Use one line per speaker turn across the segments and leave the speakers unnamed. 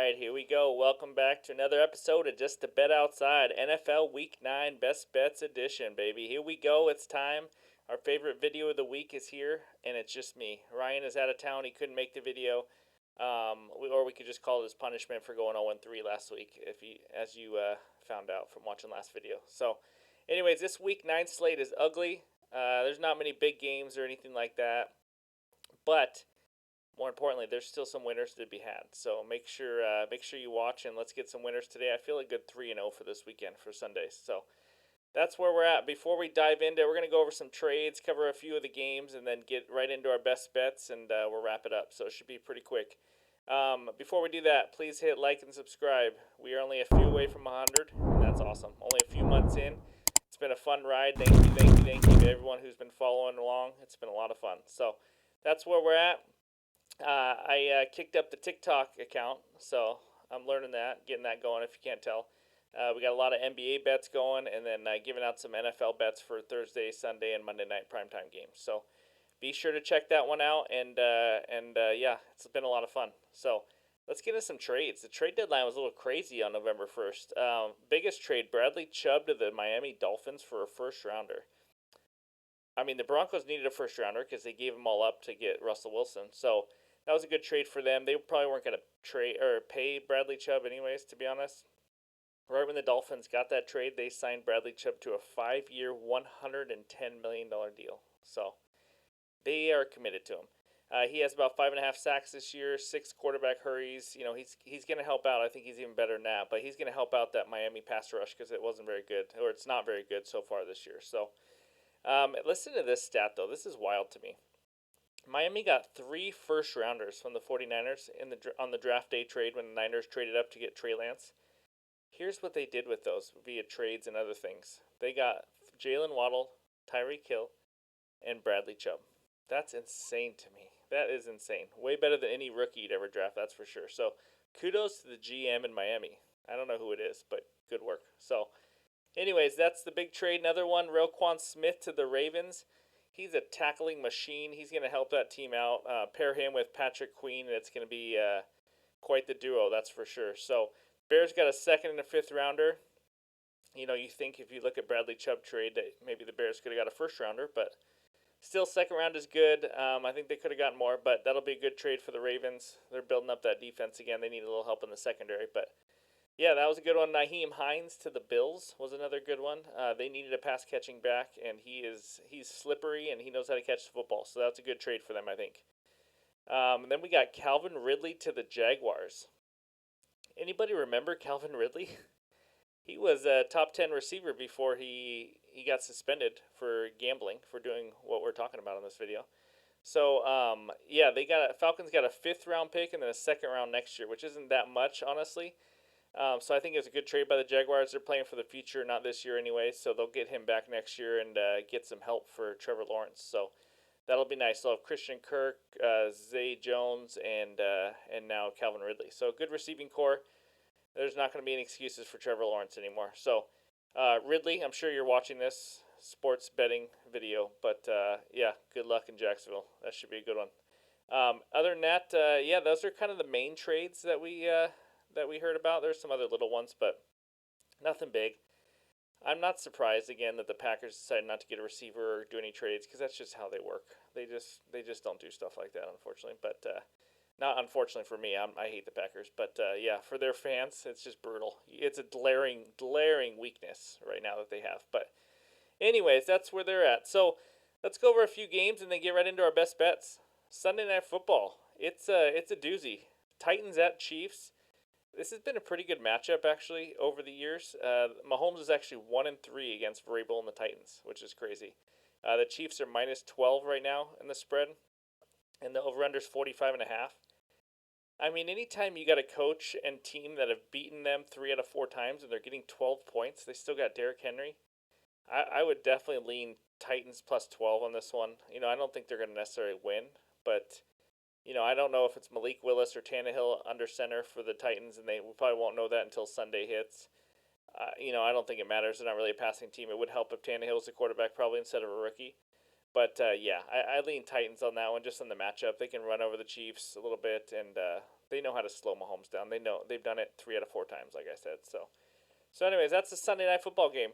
right, here we go. Welcome back to another episode of Just a Bet Outside, NFL Week 9 Best Bets Edition, baby. Here we go. It's time. Our favorite video of the week is here, and it's just me. Ryan is out of town. He couldn't make the video. Or we could just call it his punishment for going 0-3 last week, as you found out from watching last video. So, anyways, this Week 9 slate is ugly. There's not many big games or anything like that. But more importantly, there's still some winners to be had. So make sure you watch, and let's get some winners today. I feel a good 3-0 for this weekend for Sundays. So that's where we're at. Before we dive into it, we're going to go over some trades, cover a few of the games, and then get right into our best bets, and we'll wrap it up. So it should be pretty quick. Before we do that, please hit like and subscribe. We are only a few away from 100, and that's awesome. Only a few months in. It's been a fun ride. Thank you to everyone who's been following along. It's been a lot of fun. So that's where we're at. I kicked up the TikTok account, so I'm learning that, getting that going if you can't tell. We got a lot of NBA bets going, and then giving out some NFL bets for Thursday, Sunday, and Monday night primetime games. So be sure to check that one out, and yeah, it's been a lot of fun. So let's get into some trades. The trade deadline was a little crazy on November 1st. Biggest trade, Bradley Chubb to the Miami Dolphins for a first-rounder. I mean, the Broncos needed a first-rounder because they gave them all up to get Russell Wilson. So that was a good trade for them. They probably weren't going to trade or pay Bradley Chubb anyways, to be honest. Right when the Dolphins got that trade, they signed Bradley Chubb to a 5-year, $110 million deal. So they are committed to him. He has about 5.5 sacks this year, 6 quarterback hurries. You know, he's going to help out. I think he's even better than that. But he's going to help out that Miami pass rush because it wasn't very good, or it's not very good so far this year. So listen to this stat, though. This is wild to me. Miami got 3 first-rounders from the 49ers on the draft day trade when the Niners traded up to get Trey Lance. Here's what they did with those via trades and other things. They got Jalen Waddle, Tyreek Hill, and Bradley Chubb. That's insane to me. That is insane. Way better than any rookie you'd ever draft, that's for sure. So kudos to the GM in Miami. I don't know who it is, but good work. So anyways, that's the big trade. Another one, Roquan Smith to the Ravens. He's a tackling machine. He's going to help that team out. Pair him with Patrick Queen, and it's going to be quite the duo, that's for sure. So Bears got a second and a fifth rounder. You know, you think if you look at Bradley Chubb trade that maybe the Bears could have got a first rounder, but still second round is good. I think they could have gotten more, but that'll be a good trade for the Ravens. They're building up that defense again. They need a little help in the secondary, but yeah, that was a good one. Nyheim Hines to the Bills was another good one. They needed a pass catching back, and he's slippery and he knows how to catch the football. So that's a good trade for them, I think. And then we got Calvin Ridley to the Jaguars. Anybody remember Calvin Ridley? He was a top 10 receiver before he got suspended for gambling, for doing what we're talking about in this video. So, yeah, Falcons got a 5th round pick and then a 2nd round next year, which isn't that much, honestly. So I think it was a good trade by the Jaguars. They're playing for the future, not this year anyway, so they'll get him back next year and get some help for Trevor Lawrence. So that'll be nice. They'll have Christian Kirk, Zay Jones, and now Calvin Ridley. So good receiving core. There's not going to be any excuses for Trevor Lawrence anymore. So Ridley, I'm sure you're watching this sports betting video, but yeah, good luck in Jacksonville. That should be a good one. Other than that, yeah, those are kind of the main trades that we heard about. There's some other little ones, but nothing big. I'm not surprised again that the Packers decided not to get a receiver or do any trades because that's just how they work. They just don't do stuff like that, unfortunately. But not unfortunately for me. I hate the Packers, but yeah, for their fans, it's just brutal. It's a glaring weakness right now that they have. But anyways, that's where they're at. So let's go over a few games and then get right into our best bets. Sunday Night Football. It's a doozy. Titans at Chiefs. This has been a pretty good matchup, actually, over the years. Mahomes is actually 1-3 against Vrabel and the Titans, which is crazy. The Chiefs are minus 12 right now in the spread, and the over-under is 45.5. I mean, anytime you got a coach and team that have beaten them 3 out of 4 times and they're getting 12 points, they still got Derrick Henry. I would definitely lean Titans plus 12 on this one. You know, I don't think they're going to necessarily win, but you know, I don't know if it's Malik Willis or Tannehill under center for the Titans, and we probably won't know that until Sunday hits. You know, I don't think it matters. They're not really a passing team. It would help if Tannehill was the quarterback probably instead of a rookie. But, yeah, I lean Titans on that one just on the matchup. They can run over the Chiefs a little bit, and They know how to slow Mahomes down. They know they've done it 3 out of 4 times, like I said. So anyways, that's the Sunday night football game.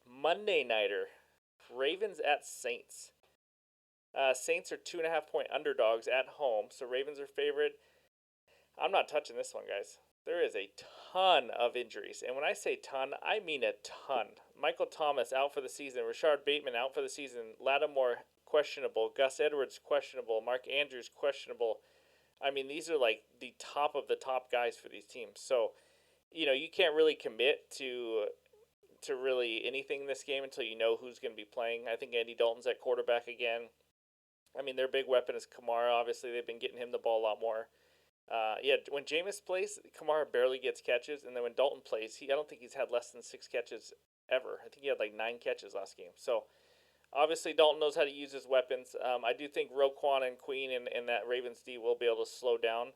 Monday nighter, Ravens at Saints. Saints are 2.5 point underdogs at home, so Ravens are favorite. I'm not touching this one, guys. There is a ton of injuries, and when I say ton, I mean a ton. Michael Thomas out for the season. Rashard Bateman out for the season. Lattimore questionable. Gus Edwards questionable. Mark Andrews questionable. I mean, these are like the top of the top guys for these teams. So, you can't really commit to really anything in this game until you know who's going to be playing. I think Andy Dalton's at quarterback again. I mean, their big weapon is Kamara. Obviously, they've been getting him the ball a lot more. Yeah, when Jameis plays, Kamara barely gets catches, and then when Dalton plays, I don't think he's had less than 6 catches ever. I think he had like 9 catches last game. So obviously Dalton knows how to use his weapons. I do think Roquan and Queen and that Ravens D will be able to slow down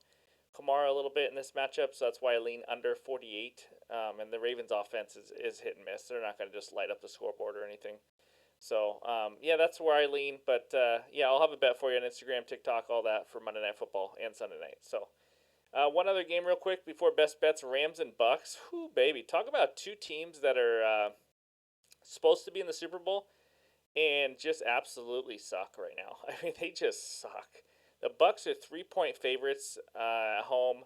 Kamara a little bit in this matchup, so that's why I lean under 48. And the Ravens offense is hit and miss. They're not going to just light up the scoreboard or anything. So, yeah, that's where I lean. But, yeah, I'll have a bet for you on Instagram, TikTok, all that for Monday Night Football and Sunday night. So, one other game real quick before best bets, Rams and Bucks. Whew, baby. Talk about two teams that are supposed to be in the Super Bowl and just absolutely suck right now. I mean, they just suck. The Bucks are 3-point favorites at home.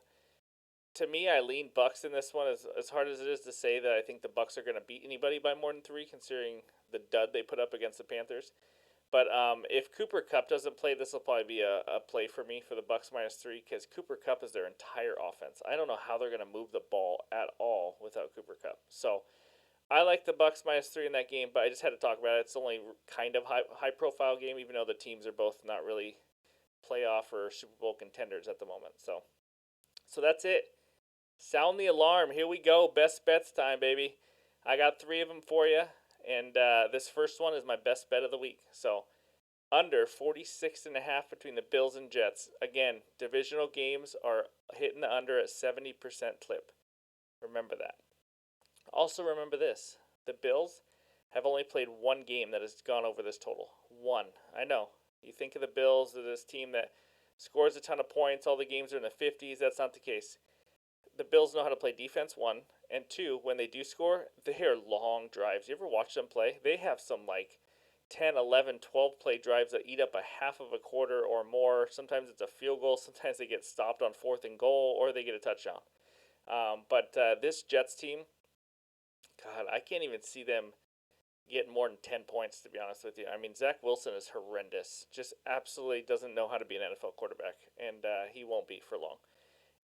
To me, I lean Bucks in this one. As hard as it is to say that I think the Bucks are going to beat anybody by more than 3, considering the dud they put up against the Panthers. But if Cooper Kupp doesn't play, this will probably be a play for me for the Bucks -3 because Cooper Kupp is their entire offense. I don't know how they're going to move the ball at all without Cooper Kupp. So I like the Bucks -3 in that game, but I just had to talk about it. It's only kind of high profile game, even though the teams are both not really playoff or Super Bowl contenders at the moment. So that's it. Sound the alarm. Here we go. Best bets time, baby. I got 3 of them for you. And this first one is my best bet of the week. So, under 46.5 between the Bills and Jets. Again, divisional games are hitting the under at 70% clip. Remember that. Also remember this. The Bills have only played one game that has gone over this total. One. I know. You think of the Bills as this team that scores a ton of points. All the games are in the 50s. That's not the case. The Bills know how to play defense, 1. And 2, when they do score, they are long drives. You ever watch them play? They have some like 10, 11, 12 play drives that eat up a half of a quarter or more. Sometimes it's a field goal. Sometimes they get stopped on 4th and goal or they get a touchdown. But this Jets team, God, I can't even see them getting more than 10 points, to be honest with you. I mean, Zach Wilson is horrendous. Just absolutely doesn't know how to be an NFL quarterback. And he won't be for long.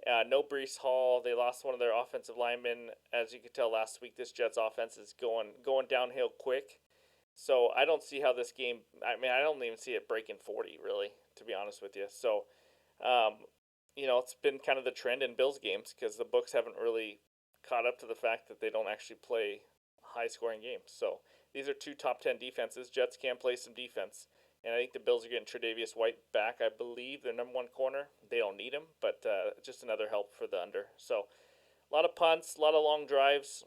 No Breece Hall. They lost one of their offensive linemen. As you could tell last week, this Jets offense is going downhill quick. So I don't see how this game. I mean, I don't even see it breaking 40, really, to be honest with you. So, it's been kind of the trend in Bills games because the books haven't really caught up to the fact that they don't actually play high-scoring games. So these are 2 top 10 defenses. Jets can play some defense. And I think the Bills are getting Tre'Davious White back. I believe their number 1 corner. They don't need him, but just another help for the under. So a lot of punts, a lot of long drives,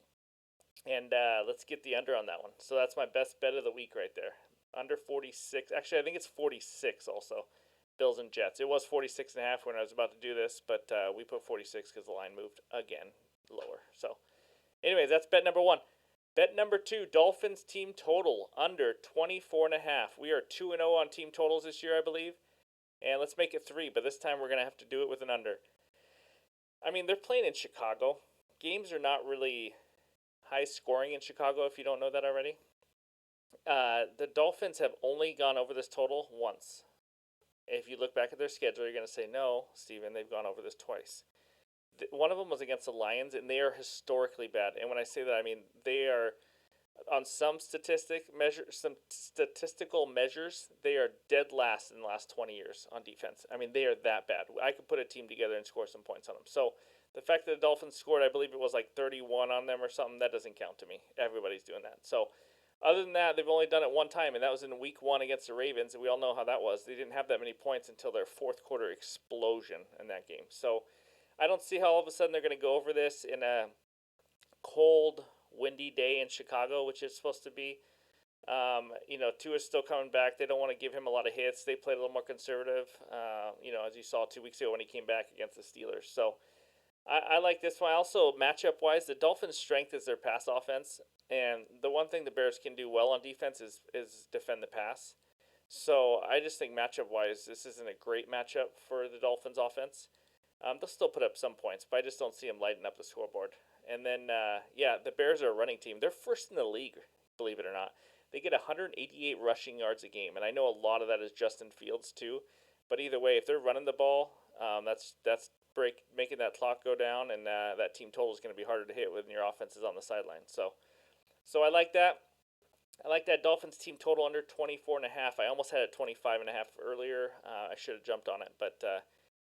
and let's get the under on that one. So that's my best bet of the week right there. Under 46. Actually, I think it's 46 also. Bills and Jets. It was 46.5 when I was about to do this, but we put 46 because the line moved again lower. So anyways, that's bet number 1. Bet number 2, Dolphins team total under 24.5. We are 2-0 on team totals this year, I believe. And let's make it 3, but this time we're going to have to do it with an under. I mean, they're playing in Chicago. Games are not really high scoring in Chicago, if you don't know that already. The Dolphins have only gone over this total once. If you look back at their schedule, you're going to say, no, Steven, they've gone over this twice. One of them was against the Lions, and they are historically bad. And when I say that, I mean they are on some statistical measures, they are dead last in the last 20 years on defense. I mean, they are that bad. I could put a team together and score some points on them. So the fact that the Dolphins scored, I believe it was like 31 on them or something, that doesn't count to me. Everybody's doing that. So other than that, they've only done it one time, and that was in week 1 against the Ravens, and we all know how that was. They didn't have that many points until their 4th quarter explosion in that game. So I don't see how all of a sudden they're going to go over this in a cold, windy day in Chicago, which is supposed to be. Tua's still coming back. They don't want to give him a lot of hits. They played a little more conservative, as you saw 2 weeks ago when he came back against the Steelers. So I like this one. Also, matchup wise, the Dolphins' strength is their pass offense. And the one thing the Bears can do well on defense is defend the pass. So I just think matchup wise, this isn't a great matchup for the Dolphins' offense. They'll still put up some points, but I just don't see them lighting up the scoreboard. And then, the Bears are a running team. They're first in the league, believe it or not. They get 188 rushing yards a game, and I know a lot of that is Justin Fields too. But either way, if they're running the ball, that's making that clock go down, and that team total is going to be harder to hit when your offense is on the sideline. So I like that. I like that Dolphins team total under 24.5. I almost had it 25.5 earlier. I should have jumped on it, but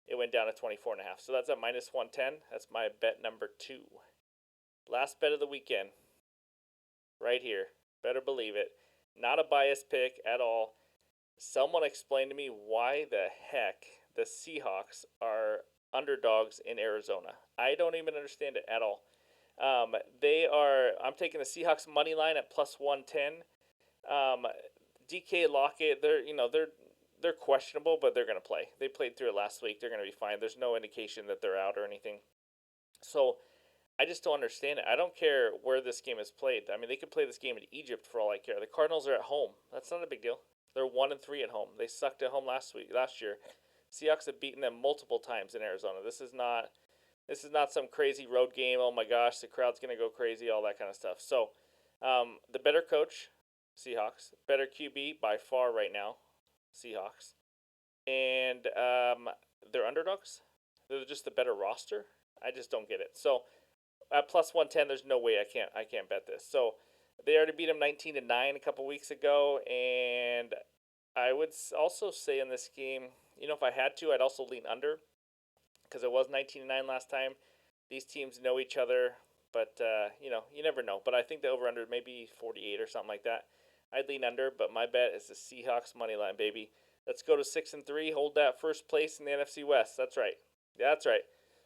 it went down to 24.5. So that's at minus 110. That's my bet number 2. Last bet of the weekend. Right here. Better believe it. Not a biased pick at all. Someone explain to me why the heck the Seahawks are underdogs in Arizona. I don't even understand it at all. I'm taking the Seahawks money line at plus 110. DK Lockett, they're questionable, but they're going to play. They played through it last week. They're going to be fine. There's no indication that they're out or anything. So I just don't understand it. I don't care where this game is played. I mean, they could play this game in Egypt for all I care. The Cardinals are at home. That's not a big deal. They're 1-3 at home. They sucked at home last year. Seahawks have beaten them multiple times in Arizona. This is not some crazy road game. Oh my gosh, the crowd's gonna go crazy. All that kind of stuff. So, the better coach, Seahawks. Better QB by far right now, Seahawks. And they're underdogs. They're just the better roster. I just don't get it. So at plus 110, there's no way I can't bet this. So they already beat them 19-9 a couple weeks ago, and I would also say in this game, if I had to, I'd also lean under because it was 19-9 last time. These teams know each other, but you never know. But I think the over under maybe 48 or something like that. I'd lean under, but my bet is the Seahawks money line, baby. Let's go to 6-3, hold that first place in the NFC West. That's right. That's right.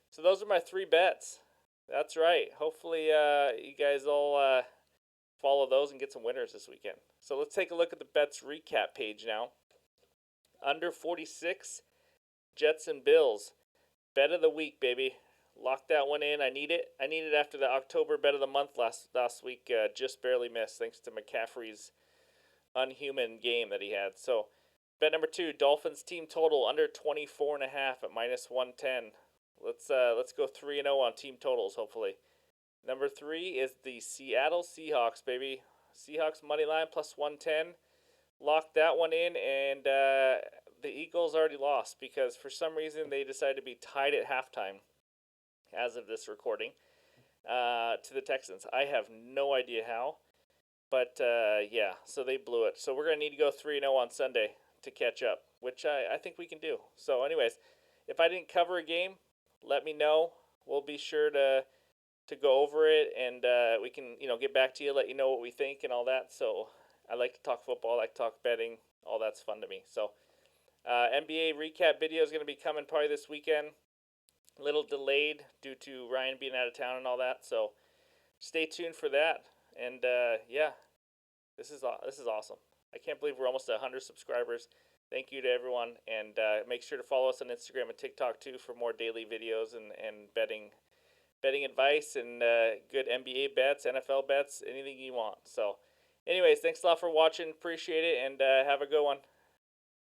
So those are my 3 bets. That's right. Hopefully, you guys all follow those and get some winners this weekend. So let's take a look at the bets recap page now. Under 46, Jets and Bills. Bet of the week, baby. Lock that one in. I need it. I need it after the October bet of the month last week. Just barely missed thanks to McCaffrey's unhuman game that he had. So bet number 2, Dolphins team total under 24.5 at minus 110. Let's go 3-0 on team totals, hopefully. Number 3 is the Seattle Seahawks, baby. Seahawks money line plus 110. Lock that one in, and the Eagles already lost because for some reason they decided to be tied at halftime, as of this recording, to the Texans. I have no idea how, but so they blew it. So we're going to need to go 3-0 on Sunday to catch up, which I think we can do. So anyways, if I didn't cover a game, let me know. We'll be sure to go over it, and we can get back to you, let you know what we think and all that. So I like to talk football, I like to talk betting, all that's fun to me. So NBA recap video is going to be coming probably this weekend. A little delayed due to Ryan being out of town and all that. So stay tuned for that. And this is awesome. I can't believe we're almost at 100 subscribers. Thank you to everyone, and make sure to follow us on Instagram and TikTok too for more daily videos and betting advice and good NBA bets, NFL bets, anything you want. So anyways, thanks a lot for watching. Appreciate it, and have a good one.